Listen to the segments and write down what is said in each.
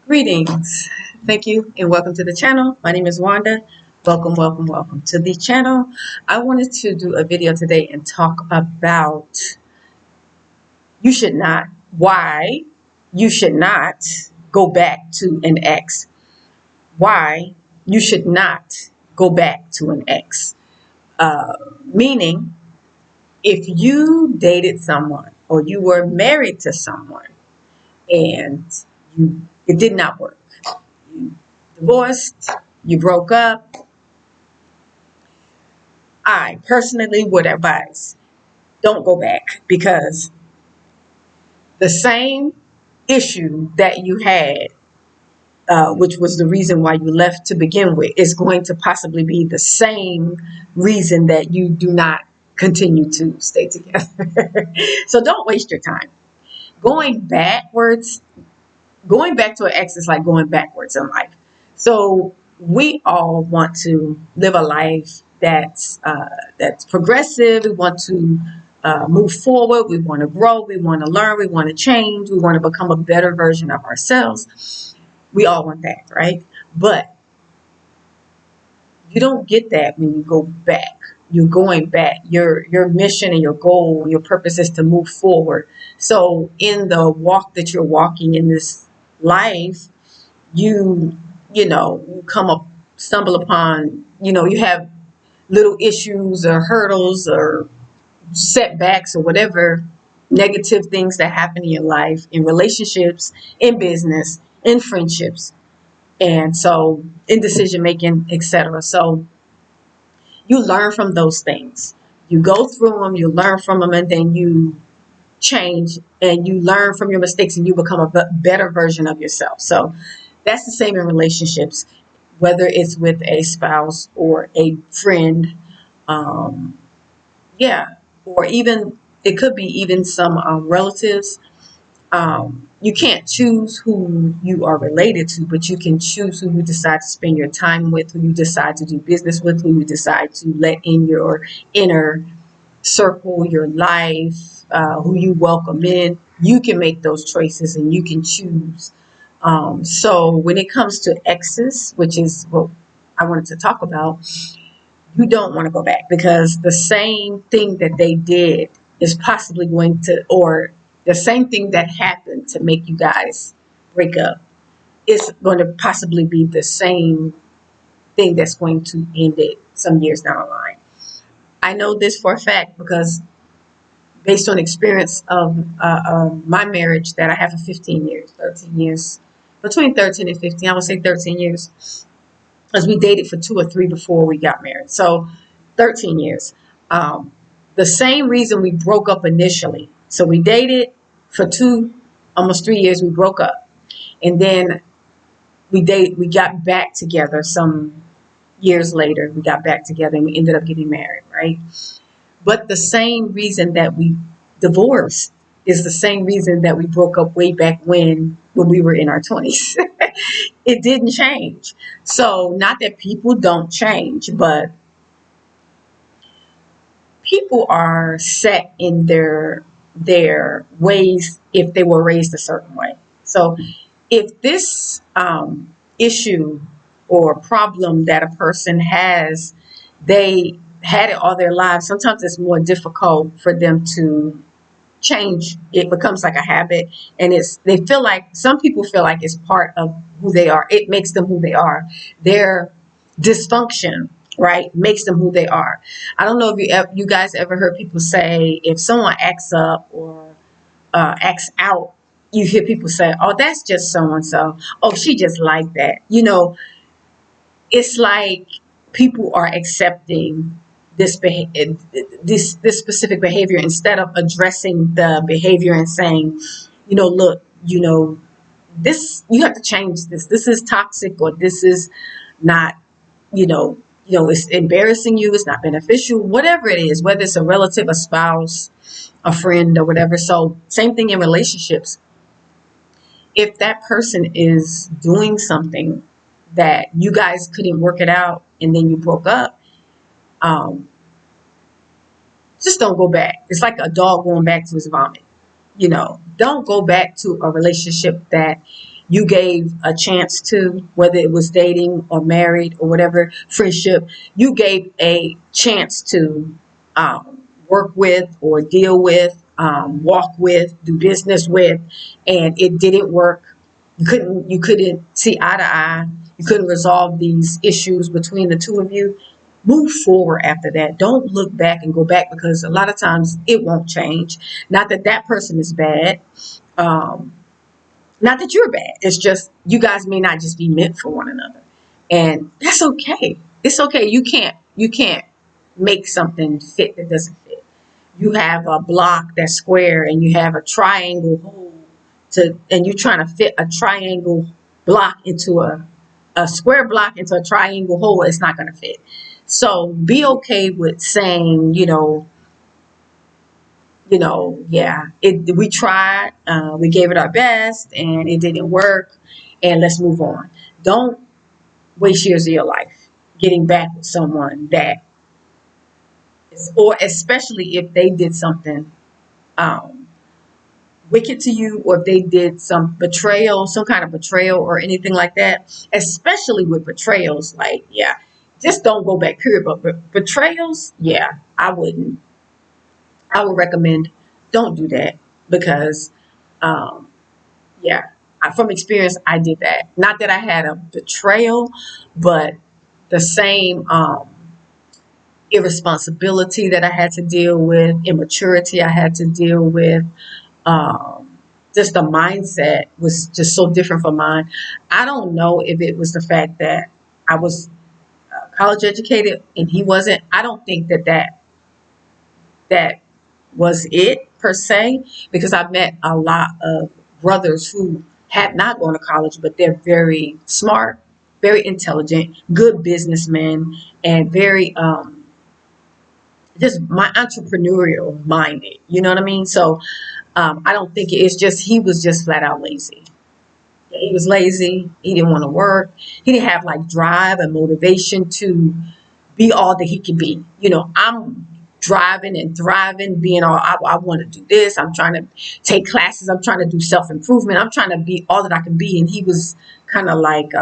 Greetings. Thank you and welcome to the channel. My name is Wanda. Welcome to the channel. I wanted to do a video today and talk about why you should not go back to an ex. Why you should not go back to an ex. Meaning, if you dated someone or you were married to someone and it did not work, you divorced, you broke up, I personally would advise don't go back, because the same issue that you had, which was the reason why you left to begin with, is going to possibly be the same reason that you do not continue to stay together. So don't waste your time. Going backwards, going back to an ex is like going backwards in life. So we all want to live a life that's progressive. We want to move forward. We want to grow. We want to learn. We want to change. We want to become a better version of ourselves. We all want that, right? But you don't get that when you go back. You're going back. Your mission and your goal, your purpose is to move forward. So in the walk that you're walking in this life, you stumble upon, you have little issues or hurdles or setbacks or whatever negative things that happen in your life, in relationships, in business, in friendships, and so in decision making, etc. So you learn from those things. You go through them, you learn from them, and then you change and you learn from your mistakes and you become a better version of yourself. So that's the same in relationships, whether it's with a spouse or a friend. Um, yeah, or even it could be even some relatives. You can't choose who you are related to, but you can choose who you decide to spend your time with, who you decide to do business with, who you decide to let in your inner circle, your life, who you welcome in. You can make those choices and you can choose. So when it comes to exes, which is what I wanted to talk about, you don't want to go back, because the same thing that they did is possibly going to, or the same thing that happened to make you guys break up is going to possibly be the same thing that's going to end it some years down the line. I know this for a fact because based on experience of my marriage that I have for 15 years, 13 years, between 13 and 15, I would say 13 years, because we dated for 2 or 3 before we got married. So 13 years. Um, the same reason we broke up initially. So we dated for almost 3 years. We broke up, and then we got back together some years later. We got back together and we ended up getting married, right? But the same reason that we divorced is the same reason that we broke up way back when we were in our 20s. It didn't change. So not that people don't change, but people are set in their ways if they were raised a certain way. So if this issue or problem that a person has, they had it all their lives, sometimes it's more difficult for them to change. It becomes like a habit, and they feel like, some people feel like it's part of who they are. It makes them who they are. Their dysfunction, right, makes them who they are. I don't know if you guys ever heard people say, if someone acts up or acts out, you hear people say, oh, that's just so and so, oh, she just like that. It's like people are accepting this specific behavior instead of addressing the behavior and saying, look, this, you have to change this. This is toxic, or this is not, it's embarrassing you. It's not beneficial, whatever it is, whether it's a relative, a spouse, a friend, or whatever. So same thing in relationships. If that person is doing something that you guys couldn't work it out and then you broke up, um, just don't go back. It's like a dog going back to his vomit. Don't go back to a relationship that you gave a chance to, whether it was dating or married or whatever, friendship, you gave a chance to work with or deal with, walk with, do business with, and it didn't work. You couldn't see eye to eye. You couldn't resolve these issues between the two of you. Move forward after that. Don't look back and go back, because a lot of times it won't change. Not that that person is bad. Um, Not that you're bad. It's just you guys may not just be meant for one another, and that's okay. It's okay. You can't make something fit that doesn't fit. You have a block that's square, and you have a triangle hole and you're trying to fit a triangle block into a square block into a triangle hole. It's not going to fit. So be okay with saying, yeah, we tried, we gave it our best, and it didn't work, and let's move on. Don't waste years of your life getting back with someone that is, or especially if they did something um, wicked to you, or if they did some betrayal, some kind of betrayal or anything like that. Especially with betrayals, like, yeah, just don't go back, period. But betrayals, yeah, I wouldn't. I would recommend don't do that, because um, yeah, from experience, I did that. Not that I had a betrayal, but the same irresponsibility that I had to deal with, immaturity I had to deal with, just the mindset was just so different from mine. I don't know if it was the fact that I was college educated and he wasn't. I don't think that was it per se, because I met a lot of brothers who had not gone to college, but they're very smart, very intelligent, good businessmen, and very just my entrepreneurial minded. You know what I mean? So I don't think it's just he was just flat out lazy. He was lazy. He didn't want to work. He didn't have like drive and motivation to be all that he can be. I'm driving and thriving, being all I want to do this. I'm trying to take classes. I'm trying to do self improvement. I'm trying to be all that I can be. And he was kind of like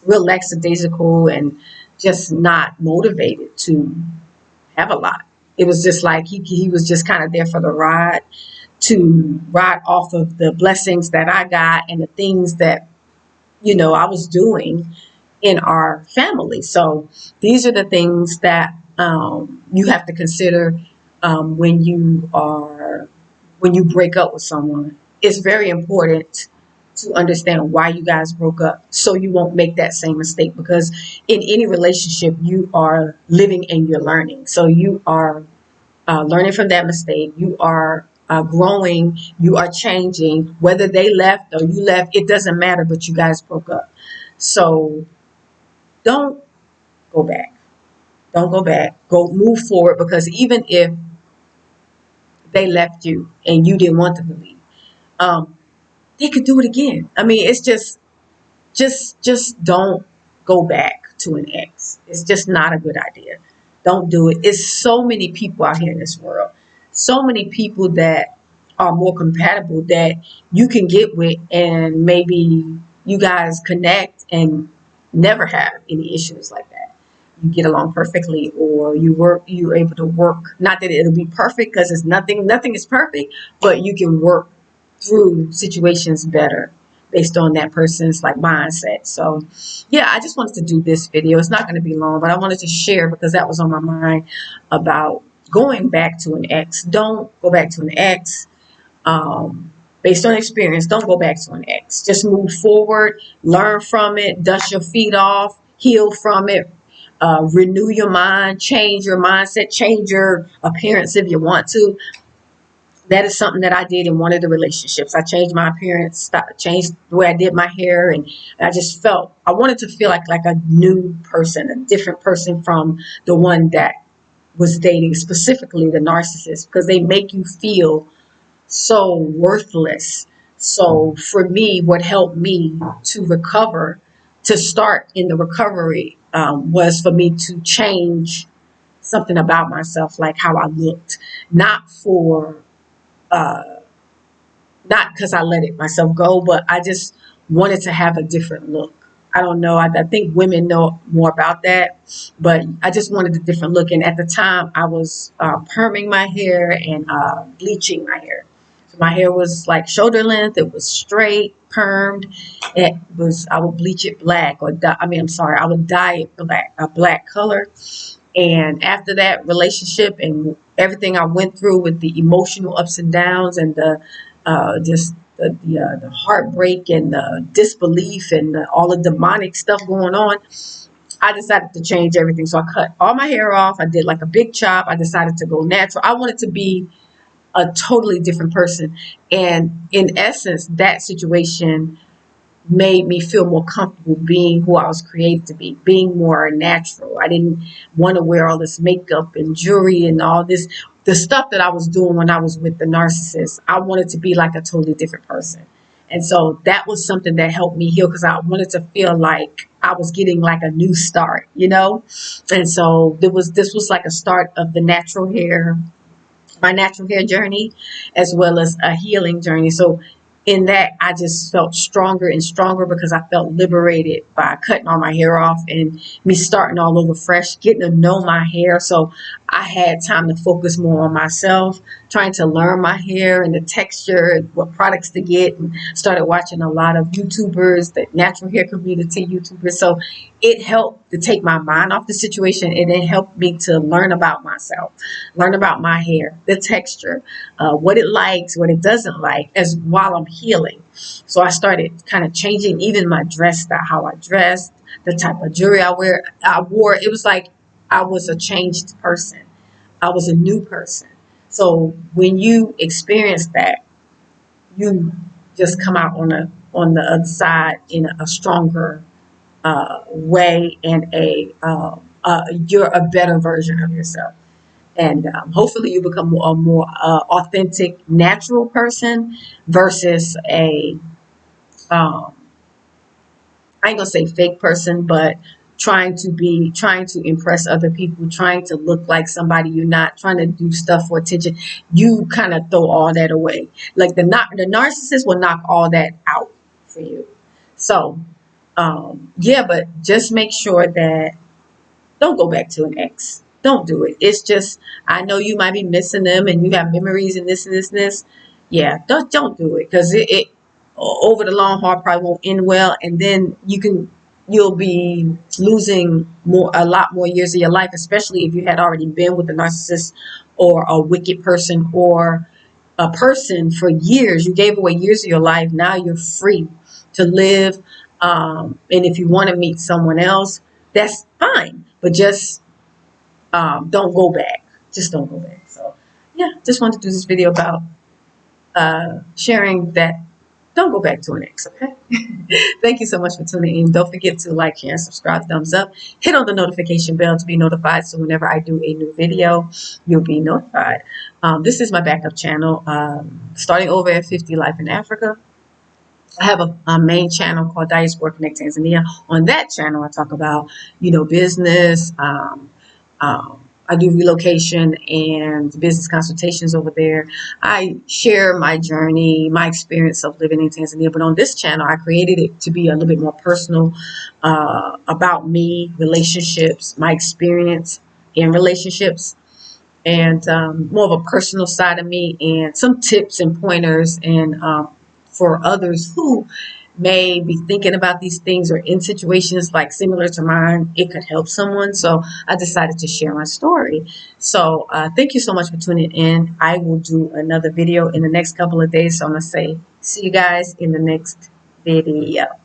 real lackadaisical and just not motivated to have a lot. It was just like he was just kind of there for the ride, to ride off of the blessings that I got and the things that I was doing in our family. So these are the things that you have to consider when you break up with someone. It's very important to understand why you guys broke up, so you won't make that same mistake, because in any relationship you are living and you're learning. So you are learning from that mistake. You are growing. You are changing. Whether they left or you left, it doesn't matter, but you guys broke up. So don't go back. Don't go back. Go move forward, because even if they left you and you didn't want them to leave, um, they could do it again. I mean, it's just don't go back to an ex. It's just not a good idea. Don't do it. It's so many people out here in this world. So many people that are more compatible that you can get with, and maybe you guys connect and never have any issues like that. You get along perfectly, or you're able to work. Not that it'll be perfect, because it's nothing is perfect, but you can work through situations better based on that person's like mindset. So yeah, I just wanted to do this video. It's not going to be long, but I wanted to share because that was on my mind about going back to an ex. Don't go back to an ex. Based on experience, don't go back to an ex. Just move forward, learn from it, dust your feet off, heal from it, renew your mind, change your mindset, change your appearance if you want to. That is something that I did in one of the relationships. I changed my appearance, changed the way I did my hair, and I just I wanted to feel like a new person, a different person from the one that was dating, specifically the narcissist, because they make you feel so worthless. So for me, what helped me to recover, to start in the recovery, was for me to change something about myself, like how I looked, not for not because I let it myself go, but I just wanted to have a different look. I don't know. I think women know more about that, but I just wanted a different look. And at the time, I was perming my hair and bleaching my hair. So my hair was like shoulder length. It was straight, permed. It was. I would bleach it black, or I mean, I'm sorry, I would dye it black, a black color. And after that relationship and everything I went through with the emotional ups and downs and the just the heartbreak and the disbelief and all the demonic stuff going on, I decided to change everything. So I cut all my hair off. I did like a big chop. I decided to go natural. I wanted to be a totally different person. And in essence, that situation made me feel more comfortable being who I was created to be, being more natural. I didn't want to wear all this makeup and jewelry and all this, the stuff that I was doing when I was with the narcissist. I wanted to be like a totally different person. And so that was something that helped me heal, because I wanted to feel like I was getting like a new start, you know? And so this was like a start of the natural hair, my natural hair journey, as well as a healing journey. So in that, I just felt stronger and stronger because I felt liberated by cutting all my hair off and me starting all over fresh, getting to know my hair. So I had time to focus more on myself, trying to learn my hair and the texture and what products to get, and started watching a lot of YouTubers, the natural hair community YouTubers. So it helped to take my mind off the situation, and it helped me to learn about myself, learn about my hair, the texture, what it likes, what it doesn't like, as while I'm healing. So I started kind of changing even my dress style, how I dressed, the type of jewelry I wore. It was like I was a changed person. I was a new person. So when you experience that, you just come out on the other side in a stronger way, and you're a better version of yourself. And hopefully you become a more authentic, natural person versus a um, I ain't gonna say fake person, but trying to impress other people, trying to look like somebody you're not, trying to do stuff for attention. You kind of throw all that away. Like the narcissist will knock all that out for you. So yeah, but just make sure that don't go back to an ex. Don't do it. It's just, I know you might be missing them and you have memories and this and this and this. Yeah, don't do it, because it over the long haul probably won't end well, and then you'll be losing a lot more years of your life, especially if you had already been with a narcissist or a wicked person or a person for years. You gave away years of your life. Now you're free to live. And if you want to meet someone else, that's fine. But just don't go back. Just don't go back. So, yeah, just wanted to do this video about sharing that. Don't go back to an ex, okay? Thank you so much for tuning in. Don't forget to like, share, and subscribe, thumbs up. Hit on the notification bell to be notified, so whenever I do a new video, you'll be notified. This is my backup channel, starting over at 50 Life in Africa. I have a main channel called Diaspora Connect Tanzania. On that channel, I talk about, business. I do relocation and business consultations over there. I share my journey, my experience of living in Tanzania. But on this channel, I created it to be a little bit more personal, about me, relationships, my experience in relationships, and more of a personal side of me, and some tips and pointers, and for others who may be thinking about these things or in situations like similar to mine, it could help someone. So I decided to share my story. So thank you so much for tuning in. I will do another video in the next couple of days. So I'm going to say, see you guys in the next video.